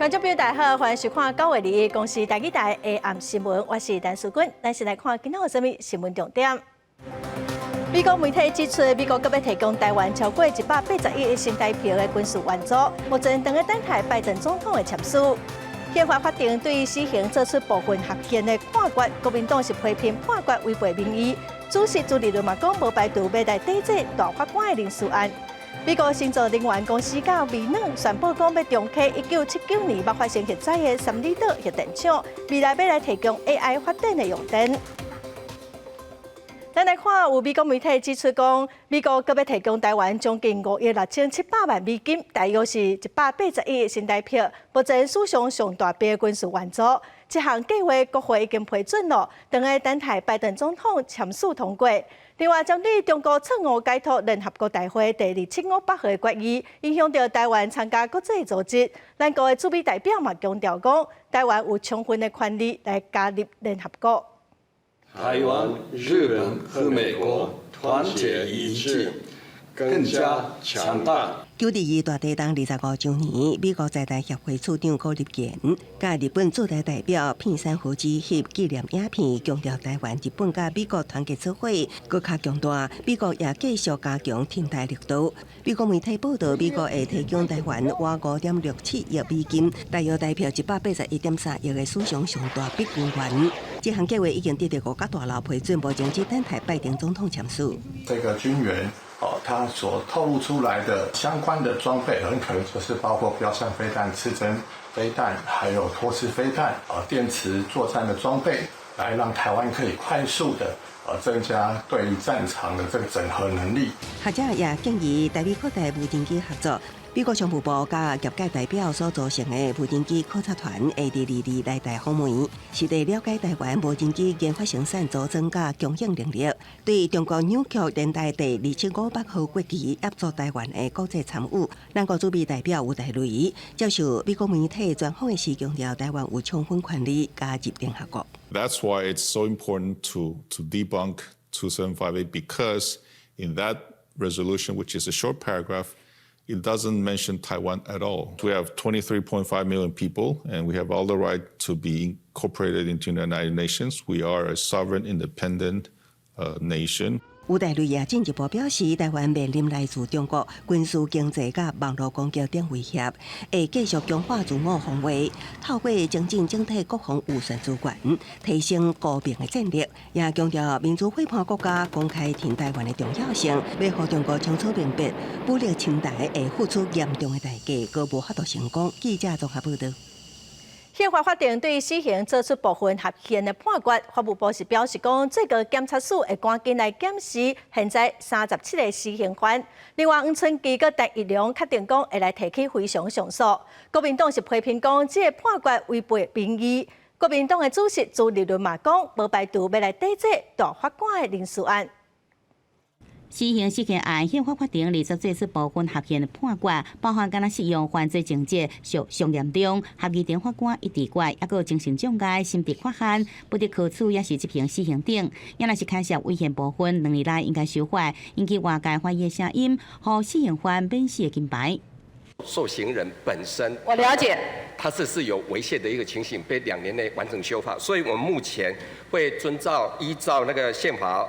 观众朋友大家好，欢迎收看9月2日公视台语台的暗新闻，我是陈淑君。咱先来看今天有什么新闻重点。美国媒体指出，美国搁要提供台湾超过180亿的新台票的军事援助，目前等待等待拜登总统的签署。宪法法庭对死刑作出部分合宪的判决，国民党是批评判决违背民意。主席朱立伦嘛讲，无排除要来抵制大法官的人事案。美国星座能源公司到微软宣布讲要重启1979年爆发生核灾的三里岛核电厂，未来要来提供 AI 发电的用电。咱来看，有美国媒体指出讲，美国搁要提供台湾将近5亿6700万美金，大约是180亿的新台票，目前史上上大笔的军事援助。这项计划国会已经批准了，等下等待拜登总统签署通过。另外，针对中国错误解读联合国大会第2758号的决议，影响到台湾参加国际组织，咱国的驻美代表嘛强调讲，台湾有充分的权利来加入联合国。台湾、日本和美国团结一致，更加强大。9.2大地动25周年，美国在台协会处长高立健甲日本驻台代表片山和之翕纪念影片，强调台湾、日本甲美国团结做伙，更加强大。美国也继续加强挺台力度。美国媒体报道，美国会提供台湾约5.67亿美金，大约代表181.3亿的史上上大笔军援。这项计划已经得到5角大楼批准，目前只等待拜登总统签署。这个军援。它所透露出来的相关的装备，很可能就是包括标枪飞弹、刺针飞弹，还有托式飞弹、电磁作战的装备，来让台湾可以快速的增加对于战场的这个整合能力。学者也建议台美国台无人机合作。美国商务部甲业界代表所组成的无人机考察团会伫2日来台访问，是伫了解台湾无人机研发生产组装甲供应能力，对中国扭曲年代第2758号国旗协助台湾的国际参与。咱国驻美代表吴大雷接受美国媒体专访的时强调，台湾有充分权利加入联合国。That's why it's so important to debunk 2758 because in that resolution, which is a short paragraph, it doesn't mention Taiwan at all. We have 23.5 million people, and we have all the right to be incorporated into the United Nations. We are a sovereign, independent nation. 吴大雷也进一步表示，台湾面临来自中国军事、经济甲网络攻击等威胁，会继续强化自我防卫，透过增进整体国防预算资源，提升高兵的战力。也强调民主伙伴国家公开挺台湾的重要性，要让中国清楚明白，武力侵台会付出严重的代价，搁无法度成功。记者综合报道。宪法法庭对死刑作出部分合宪的判决，法务部是表示讲，最高检察署会赶紧来检视现在37个死刑犯。另外，黄春基佮陈一良确定讲会来提起非常上诉。国民党是批评讲，这个判决违背民意。国民党的主席朱立伦嘛讲，无排除要来抵制大法官的人事案。死刑事件案，宪法法庭立即做出部分合宪的判决，包含敢若适用犯罪情节属上严重，合议庭法官一致决，也有精神障碍、心智缺陷、不得可处，也是执行死刑等。也若是开设违宪部分，2年内应该修法，引起外界怀疑的声音，予死刑犯免死的金牌。受刑人本身，我了解，他是有违宪的一个情形，被2年内完成修法，所以我们目前会依照那个宪法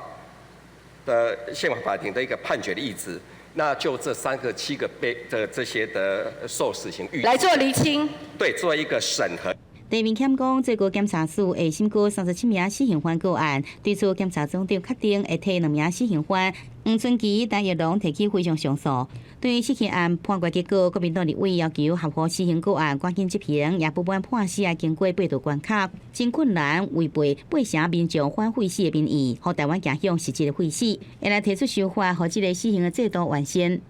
法庭的一个判决的意志，那就这7个被的这些的受死刑来做厘清，对，做一个审核。地面检讲，最高检察署会审过37名死刑犯个案，对此检察总长确定会替2名死刑犯黄春基、陈一良提起非常上诉。对于死刑案判决结果，国民党立委要求合乎死刑个案赶紧执行，也不满判死啊经过8道关卡，真困难，违背8成民众反废死的民意，让台湾走向实质的废死，会来提出修法，让这个死刑的制度完善。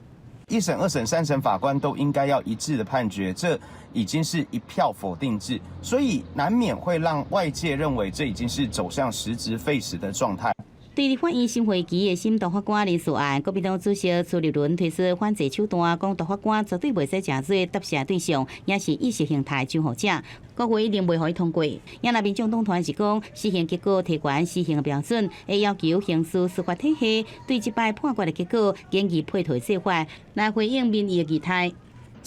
1审、2审、3审法官都应该要一致的判决，这已经是一票否定制，所以难免会让外界认为这已经是走向实质废死的状态。对立法院新会期的新大法官人事案，国民党主席朱立伦推出反制手段，讲大法官绝对袂使真做答谢对象，也是意识形态救护者。国会一定袂予伊通过。也那民众党团是讲，死刑结果提悬死刑的标准，会要求刑事司法体系对这摆判决的结果建议配退释法，来回应民意的期待。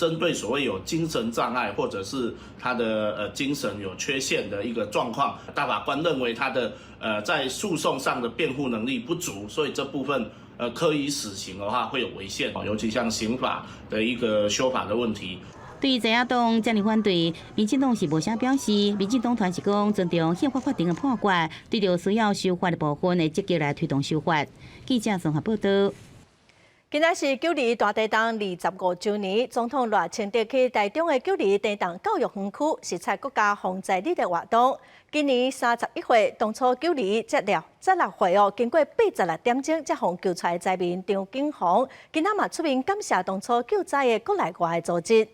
针对所谓有精神障碍或者是他的精神有缺陷的一个状况，大法官认为他的在诉讼上的辩护能力不足，所以这部分科以死刑的话会有违宪，尤其像刑法的一个修法的问题。对于在野党这样反对，民进党是无啥表示，民进党团是讲尊重宪法法庭的判决，对着需要修法的部分会积极来推动修法。记者综合报道。今仔是9·2大地震25周年，总统赖清德去台中的9·2地震教育园区视察国家防灾日的活动。今年31岁，当初9·2接了16岁哦，经过86点钟才获救出来的灾民张景宏，今仔嘛出面感谢当初救灾的国内外的组织。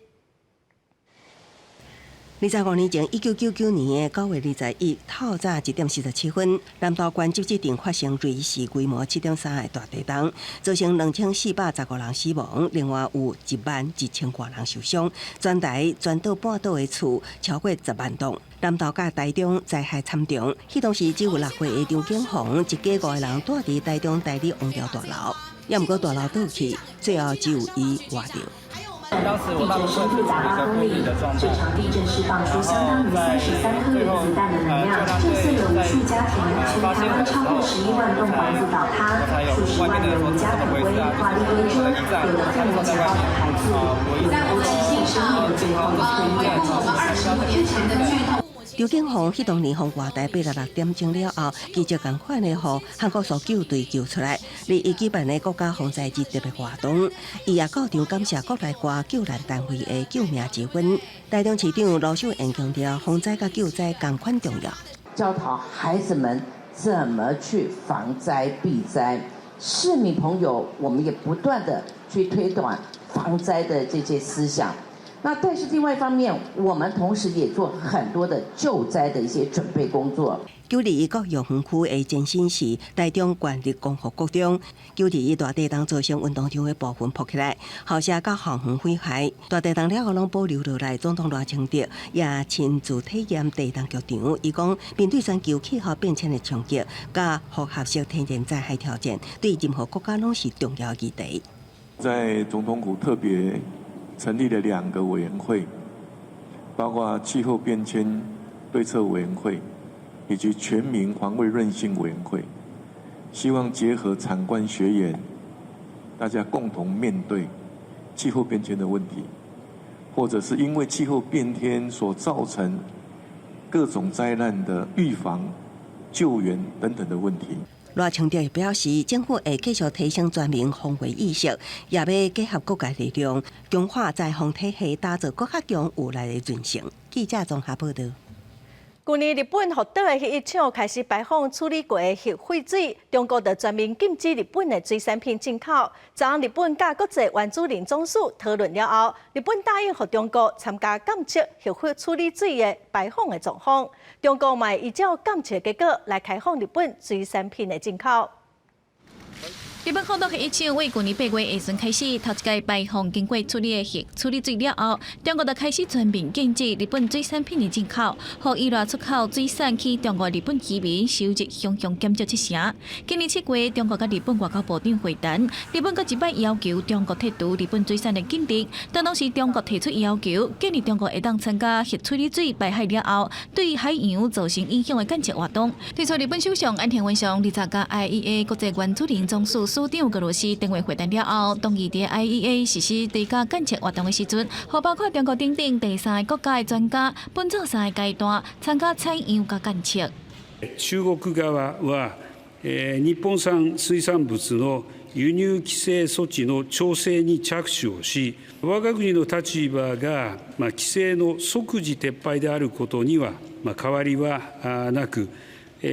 25年前，1999年的9月21日，透早1点47分，南投县集集镇发生瑞士规模7.3的大地震，造成2415人死亡，另外有11000多人受伤，全台全岛半岛的厝超过10万栋。南投甲台中灾害惨重，迄当时只有6岁的张景宏，一家5个人住伫台中台里王寮大楼，也毋过大楼倒去，最后只有伊活着。当时我大部分处于一个封闭的状态，然后在最后就让对在发现的时候，我才有外面的人说怎么回事啊，就是我的驿站，他们在外面我一直说最后25年前的剧透。张景宏迄当年从外台86点钟了后，记者共款的互韩国搜救队救出来，立伊举办的国家防灾日特别活动，伊也到场感谢国内外救难单位的救命之恩。台中市长罗秀燕强调，防灾甲救灾同款重要，教导孩子们怎么去防灾避灾。市民朋友，我们也不断的去推广防灾的这些思想。那但是另外一方面，我们同时也做很多的救灾的一些准备工作。9·2国育园区的前身是台中县立光复国中，9·2大地震造成运动场的部分破起来，校舍甲校园毁坏。大地震了后，拢保留落来。总统赖清德也亲自体验地震剧场，伊讲面对全球气候变迁的冲击，甲复合式天然灾害挑战，对任何国家拢是重要议题。在总统府特别成立了2个委员会，包括气候变迁对策委员会以及全民防卫韧性委员会，希望结合产官学研，大家共同面对气候变迁的问题，或者是因为气候变迁所造成各种灾难的预防、救援等等的问题。赖清德也表示，政府会继续提升全民防卫意识，也要结合各界力量，强化灾防体系，打造更加强有力的韧性。记者综合报道。去年日本福岛的核一厂开始排放处理过的核废水，中国就全面禁止日本的水产品进口。昨日本甲国际原子能总署讨论了后，日本答应和中国参加监测核废处理水的排放的状况。中国嘛依照监测结果来开放日本水产品的进口。日本福岛核一厂为去年8月下旬开始头一届排放经过处理的核处理水了后，中国就开始全面禁止日本水产品的进口，让伊拉出口水产去中国、日本居民收入双向减少7成。今年7月，中国甲日本外交部长会谈，日本搁一摆要求中国剔除日本水产的禁令，当时中国提出要求，建议中国会当参加核处理水排海了后，对海洋造成影响的监测活动。提出日本首相岸田文雄20甲 IAEA 国际原子能总署署长俄罗斯电话会谈了后，同意伫 IAEA 实施追加监测活动的时阵，和包括中国等等第3个国家的专家分做3个阶段参加采样甲监测。中国側は、日本産水産物の輸入規制措置の調整に着手をし、我が国の立場が、規制の即時撤廃であることには、変わりはなく、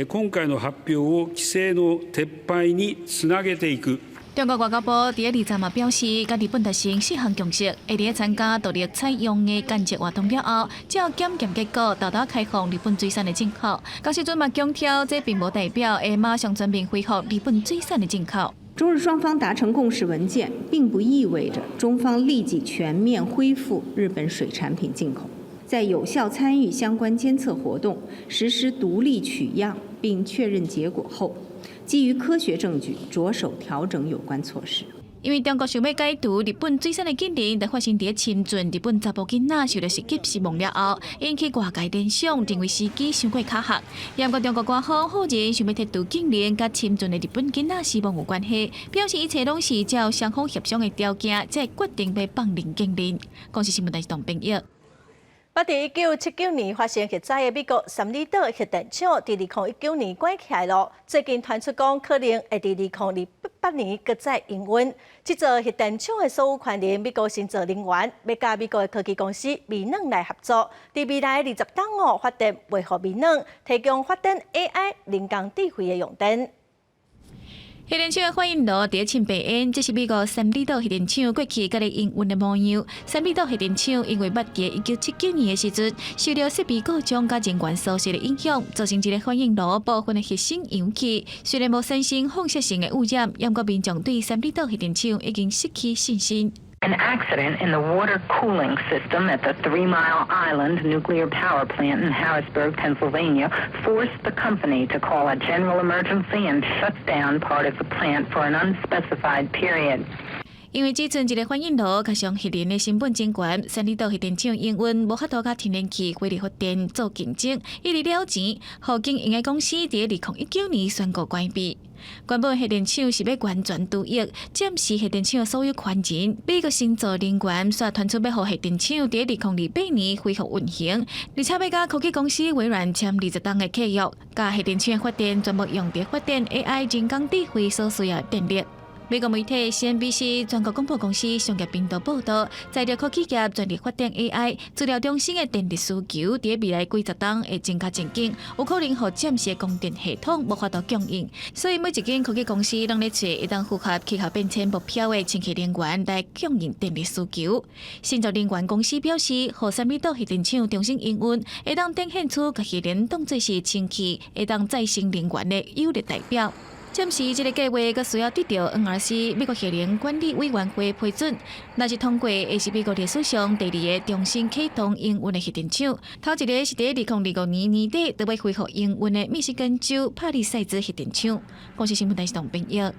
今回の発表を規制の撤廃につなげていく。中国外交部伫20日表示，甲日本达成4项共识，会伫参加独立采样的监测活动了后，照检验结果，大大开放日本水产的进口。到时阵嘛强调，这并无代表会马上全面恢复日本水产的进口。中日双方达成共识文件，并不意味着中方立即全面恢复日本水产品进口。在有效参与相关监测活动，实施独立取样并确认结果后，基于科学证据着手调整有关措施。因为中国想要解除日本水产的禁令，在发生伫侵船日本查甫囡仔受到袭击死亡了后，引起外界联想，认为时机太过卡合。也不过中国官方否认想要摕除禁令甲侵船的日本囡仔死亡有关系，表示一切拢是照双方协商的条件，才决定要放零禁令。公司新闻台是董炳耀。捌伫1979年发生核灾的美国三里岛核电厂，伫2019年关起来了。最近传出讲，可能会伫2028年搁再营运。这座核电厂的所有权人，美国先做人员要甲美国的科技公司微软来合作，伫未来20档发电维护微软，提供发电 AI 人工智慧的用电。核电厂的反应炉伫清白烟，这是美国三里岛核电厂过去甲咧营运的模样。三里岛核电厂因为捌伫1979年的时阵，受到设备故障甲人员疏失的影响，造成一个反应炉部分的核心氧气虽然无产生放射性的污染，不过民众对三里岛核电厂已经失去信心。An accident in the water cooling system at the 3 Mile Island nuclear power plant in Harrisburg, Pennsylvania, forced the company to call a general emergency and shut down part of the plant for an unspecified period. 因为只存一个反应炉，加上核能的成本真悬，三里岛核电厂营运无法度甲天然气、火力发电做竞争，一直了钱，互经营的公司伫2019年宣告关闭。原本核电厂是要完全独役，暂时核电厂的所有权人，美国先做人员煞传出要互核电厂伫2028年恢复运行，而且要甲科技公司微软签20档的契约，甲核电厂的发电全部用伫发电 AI 人工智慧所需要的电力。美国媒体 CNBC 全国广播公司商业频道报道，在着科技业全力发展 AI， 资料中心的电力需求伫未来几十档会增加前景，有可能互暂时的供电系统无法度供应，所以每一间科技公司拢咧找一旦符合气候变迁目标的清洁能源来供应电力需求。新造能源公司表示，互三里岛核电厂重新营运，会当展现出甲核能当作是氢气、会当再生能源的有力代表。暂时，这个计划阁需要得到 NRC 美国核能管理委员会批准。若是通过，会是美国历史上第2个重新启动营运的核电厂。头一个是伫2025年年底就要恢复营运的密西根州帕里塞兹核电厂。公司新闻台是董炳耀。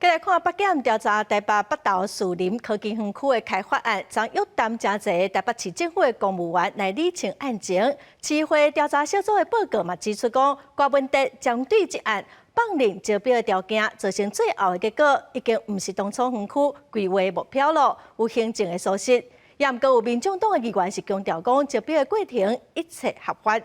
再来看北检调查台北北投树林科技园区的开发案，将约谈真侪台北市政府的公务员来理清案情。市会调查小组的报告嘛指出讲，郭文德针对这案放任招标的条件，造成最后的结果已经毋是当初园区规划目标了，有行政的疏失。也毋过有民众党的议员是强调讲，招标的过程一切合法。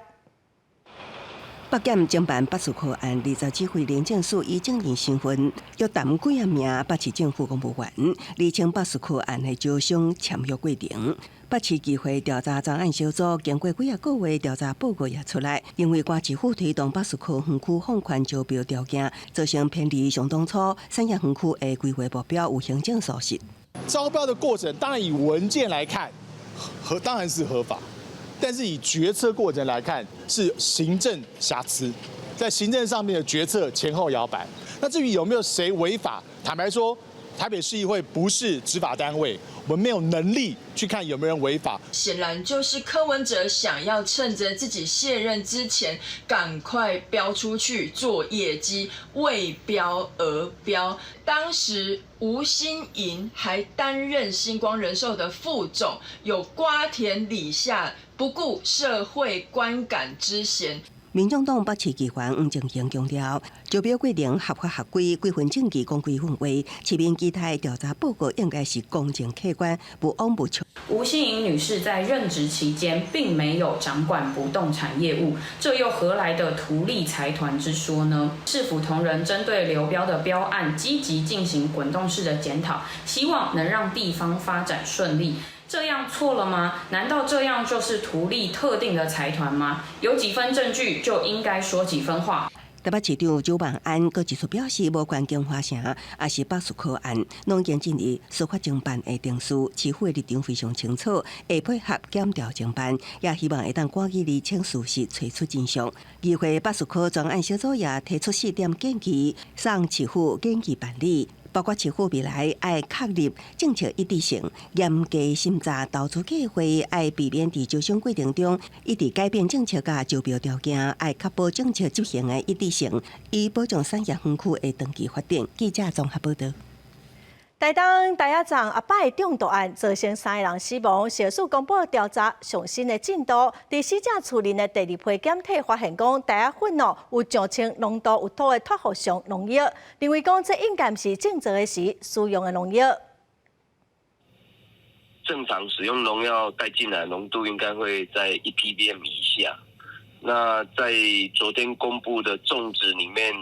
北检侦办80颗案，27回廉政署以证人身份约谈几名北市政府公务员，厘清80颗案的招商签约过程。北市议会调查专案小组经过几个月调查报告也出来，因为瓜市府推动80颗园区放宽招标条件，造成偏离上当初产业园区的规划目标，有行政疏失。招标的过程，当然以文件来看，当然是合法。但是以决策过程来看，是行政瑕疵，在行政上面的决策前后摇摆。那至于有没有谁违法，坦白说，台北市议会不是执法单位，我们没有能力去看有没有人违法。显然就是柯文哲想要趁着自己卸任之前，赶快标出去做业绩，为标而标。当时吴欣盈还担任星光人寿的副总，有瓜田李下，不顾社会观感之嫌。民众党北市议员黄正英强调，招标过程合法合规，几份证据讲几份话，市民期待调查报告应该是公正客观，不枉不求。吴欣盈女士在任职期间并没有掌管不动产业务，这又何来的图利财团之说呢？市府同仁针对流标的标案积极进行滚动式的检讨，希望能让地方发展顺利。这样错了吗？难道这样就是图利特定的财团吗？有几分证据就应该说几分话。台北市长周万安阁指出表示，无关金华城也是80颗案，拢经进入司法侦办的定序，市府的立场非常清楚，会配合检调侦办，也希望会当赶紧厘清事实，找出真相。议会80颗专案小组也提出4点建议，送市府建议办理。包括市府未来爱确立政策一致性，严格审查投资计划，爱避免在招商过程中一直改变政策甲招标条件，爱确保政策执行的一致性，以保障产业园区的长期发展。记者综合报道。台东大雅站阿摆中毒案造成3个人死亡，社署公布调查上新的进度。伫死者厝内的第2批检体发现讲，大雅粉有上称浓度有土的脱氟酸农药，认为讲这应该是种植的时使用的农药。正常使用农药带进来浓度应该会在1 ppm 以下。那在昨天公布的种植里面，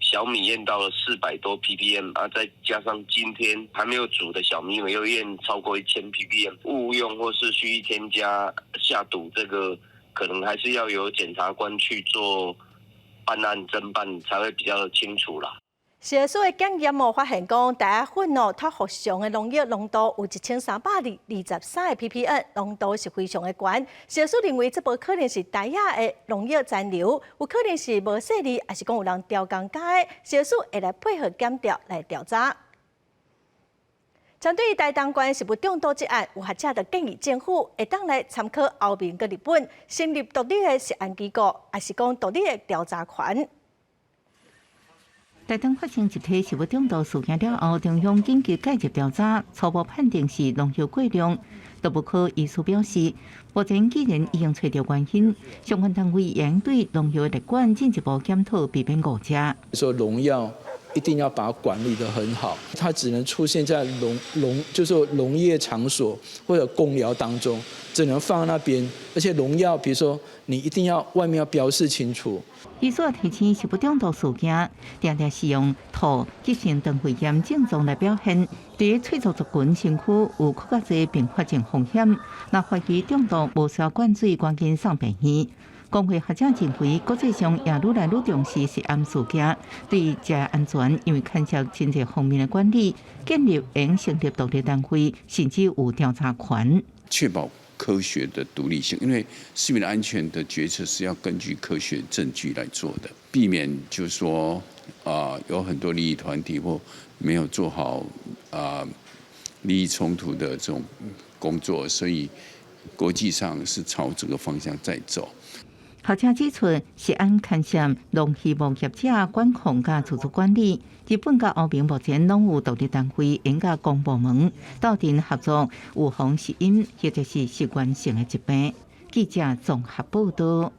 小米验到了400多 ppm 啊，再加上今天还没有煮的小米又验超过1000 ppm， 误用或是蓄意添加下毒，这个可能还是要由检察官去做办案侦办才会比较清楚啦。社署的检验发现讲，大雅粉脱氟酸的农药浓度有1323个 ppm， 浓度是非常的高。社署认为这无可能是大雅的农药残留，有可能是无细腻，还是讲有人调工加的。社署会来配合检调来调查。针对台东县食物中毒这案，有学者就建议政府会当来参考欧盟跟日本，成立独立的涉案机构，还是讲独立的调查权。台东发生一起食物中毒事件了后，中央紧急介入调查，初步判定是农药过量。毒物科医师表示，目前既然已经找到原因，相关单位应对农药的列管进一步检讨，避免误食。说农药一定要把它管理得很好，它只能出现在就是农业场所或者公寮当中，只能放在那边。而且农药，比如说你一定要外面要标示清楚。医师提醒食物中毒事件，常常使用吐、急性肠肺炎症状来表现，伫脆弱族群身躯有更加侪并发症风险。若怀疑中毒，无需要灌水，赶紧送病院。工会学者认为，国际上也愈来愈重视食安事件，对食安全因为牵涉真侪方面的管理，建立应成立独立单位，甚至有调查权，确保科学的独立性，因为市民的安全的决策是要根据科学证据来做的，避免就是说有很多利益团体或没有做好利益冲突的这种工作，所以国际上是朝这个方向在走。学者指出，食安牵涉农渔牧业者管控甲自主管理。日本甲欧盟目前拢有独立单位，应甲公部门斗阵合作，预防食饮或者是习惯性的疾病。记者综合报道。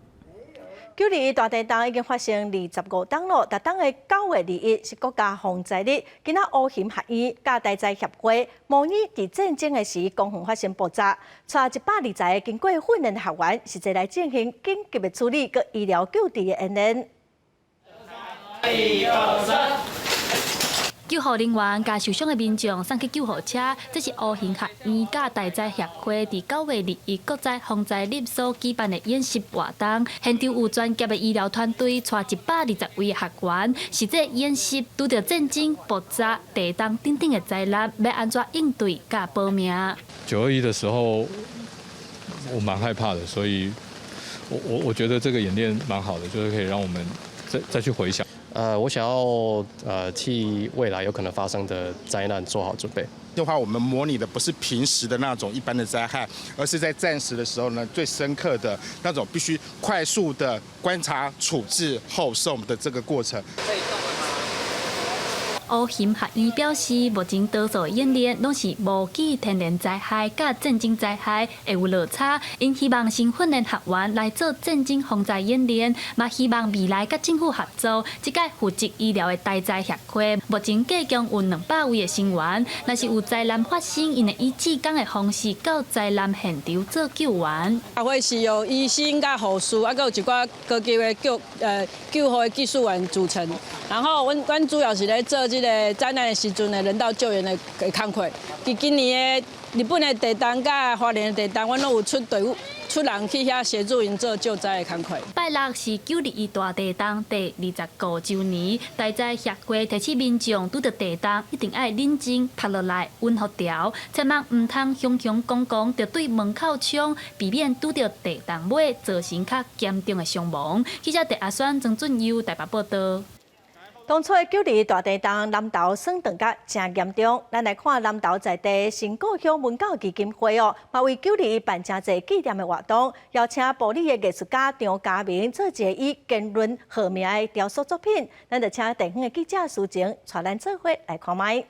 距离大地震已经发生25天了，特当的9月2日是国家防灾日。今仔乌咸学院甲大灾协会模拟伫战争的时公园发生爆炸，带120个经过训练的学员实际来进行紧急的处理佮医疗救治的演练。救护人员甲受伤的民众送去救护车，这是乌咸学院甲大灾协会伫9月2日国际防灾日所举办的演习活动。现场有专业的医疗团队，带120位学员，实际演习拄到战争、爆炸、地震等等的灾难，要安怎应对甲保命。921的时候，我蛮害怕的，所以我觉得这个演练蛮好的，就是可以让我们再去回想。我想要替未来有可能发生的灾难做好准备。的话，我们模拟的不是平时的那种一般的灾害，而是在战时的时候呢，最深刻的那种必须快速的观察、处置后送的这个过程。乌咸学院表示，目前多数演练拢是无记天然灾害甲战争灾害会有落差，因希望新训练学员来做战争防灾演练，嘛希望未来甲政府合作，即届负责医疗的大灾协会，目前计共有200位的成员，若是有灾难发生，因会以志工的方式到灾难现场做救援。也会是由医生甲护士，还有一寡高级的救护的技术员组成。然后，阮主要是咧做这个灾难的时阵的人道救援的工作。伫今年的日本的地震甲花莲的地震，阮拢有出队伍、出人去遐协助因做救灾的工作。拜六是921大地震第25周年，大灾协会提醒民众拄到地震一定要冷静趴落来，温和调，千万唔通雄雄公公就对门口冲，避免拄到地震尾造成较严重的伤亡。记者陈阿选、曾俊佑台北报道。当初921大地震，南投损断甲真严重。咱来看南投在地新故乡文教基金会嘛为921办真侪纪念的活动，邀请部里的艺术家张家明做一个以坚韧贺名的雕塑作品。咱就请地方的记者苏晴带咱做伙来看卖。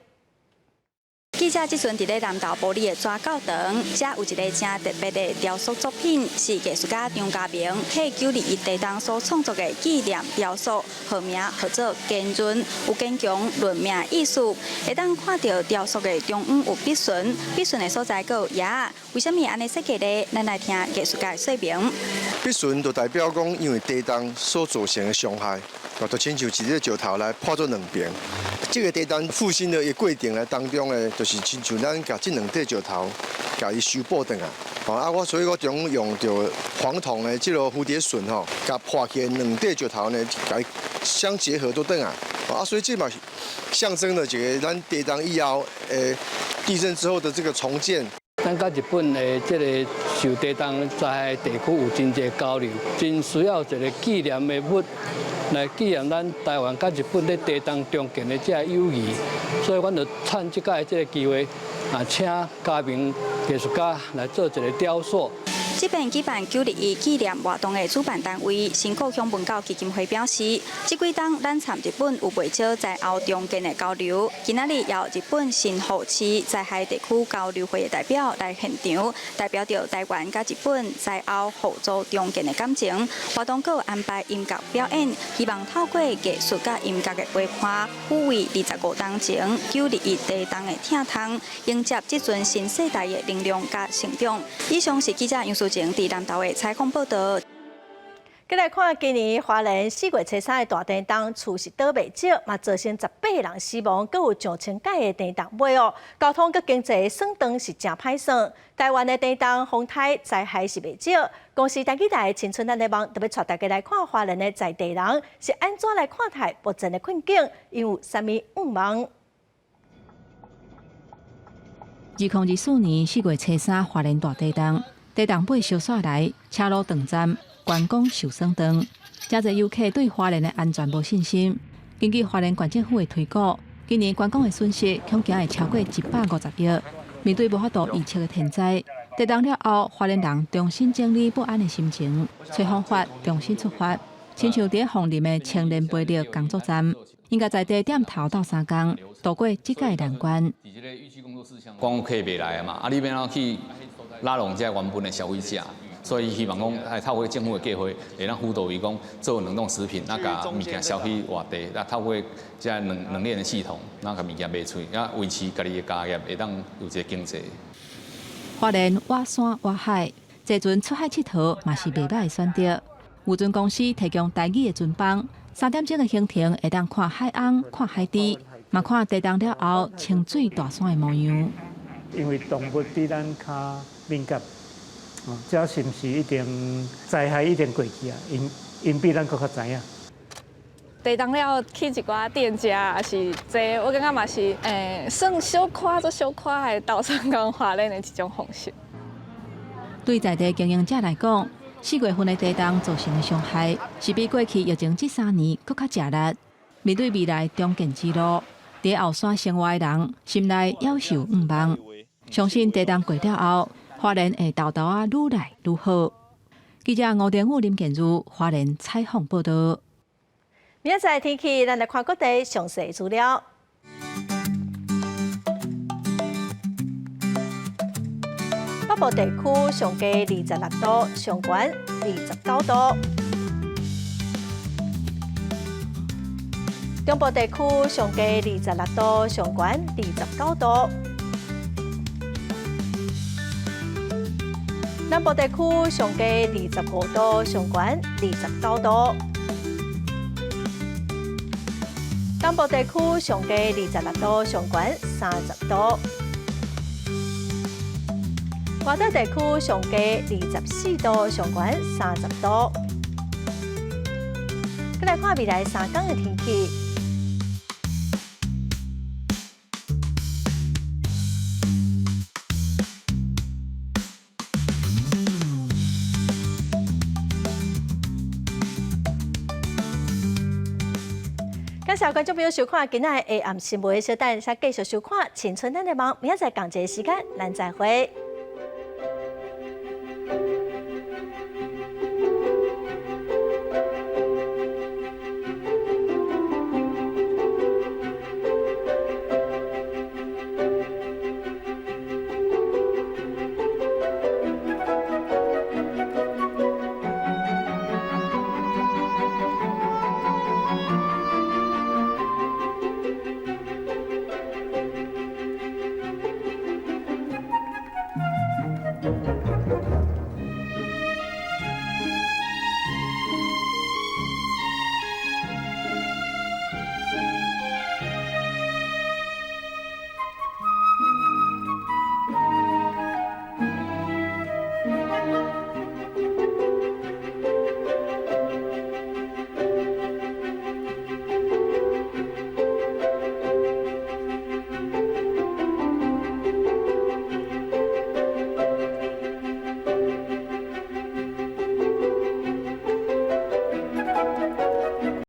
记者即阵伫咧南投玻璃的纸教堂，遮有一个正特别的雕塑作品，是艺术家张家明喺921地当所创作的纪念雕塑，号名叫做“坚韧”，有坚强论命意思。会当看到雕塑的中央有笔顺，笔顺的所在佫有叶。为什么安尼设计呢？咱来听艺术家说明。笔顺就代表讲，因为地动所造成的伤害，就亲像一个石头来破做两边。这个地动复兴的过程来当中呢，就是亲像咱甲这两块石头，甲伊修补转啊。所以我中用着黄铜的这个蝴蝶顺吼，甲破起两块石头呢，甲伊相结合都转啊。所以这嘛象征了一个咱地动以后地震之后的这个重建。咱甲日本的这个受地动灾害地区有真侪交流，真需要一个纪念的物来纪念咱台湾甲日本在地动中建的这个友谊。所以，阮就趁这届这个机会，请嘉明艺术家来做一个雕塑。这边举办921纪念活动的主办单位新故乡文教基金会表示，这几冬咱参日本有袂少灾后重建的交流，今仔日由日本新河市灾害地区交流会的代表来现场，代表着台湾甲日本灾后互助重建的感情。活动阁安排音乐表演，希望透过艺术甲音乐的陪伴，抚慰25冬前921地动的疼痛，迎接这阵新世代的能量甲成长。以上是记者杨淑静伫南投的采访报道。再来看今年华人4月初3的大电动厝是倒袂少，嘛造成18人死亡，阁有上千架的电动买哦。交通佮经济算当是真歹算。台湾的电动风台灾害是袂少，公司台记台青春咱的网特别带大家来看华人的在地人是安怎来看待目前的困境，因有啥物愿望。2024年4月初3，华人大地动。地动尾烧煞来，车路断站，观光受损长，真侪游客对华人的安全无信心。根据华人县政府的推估，今年观光的损失恐惊会超过150亿。面对无法度预测的天灾，地动了后，华人人重新整理不安的心情，找方法重新出发。亲像伫凤林的青年培力工作站，应该在地点头到3天，度过这届难关。观光客袂来嘛，你要去拉拢这原本的消费者，所以希望讲，透过政府的计划，会让辅导伊讲做冷冻食品，那甲物件消费外地，那透过这冷链的系统，那甲物件卖出，那维持家己的家业，会当有一个经济。华人挖山挖海，这阵出海佚佗嘛是袂歹的选择。有船公司提供台语的船帮，3点钟的行程会当看海岸、看海底，嘛看地动了后清水大山的模样。因为动物比咱较敏感，这是毋是一定灾害一定过去啊？因比咱搁较知影。地动了去一寡店家也是这，我感觉嘛是算小可做小可的斗相共华人的一种方式。对在地经营者来讲，4月份的地动造成的伤害，是比过去疫情这3年搁较吃力。面对未来重建之路，伫后山生活的人心内夭寿愿望。相信地动过了后，华人会豆豆啊愈来愈好。记者吴天武、林建如华人采访报道。明仔载天气，咱来看各地详细资料。北部地区上低26度，上悬29度；中部地区上低26度，上悬29度；南部地区上低25度，上悬29度；东部地区上低26度，上悬30度；外岛地区上低24度，上悬30度。再来看未来3天的天气。感谢观众朋友收看今仔的下暗新闻，小等下继续收看《青春咱的梦》，明仔载同一个时间，咱再会。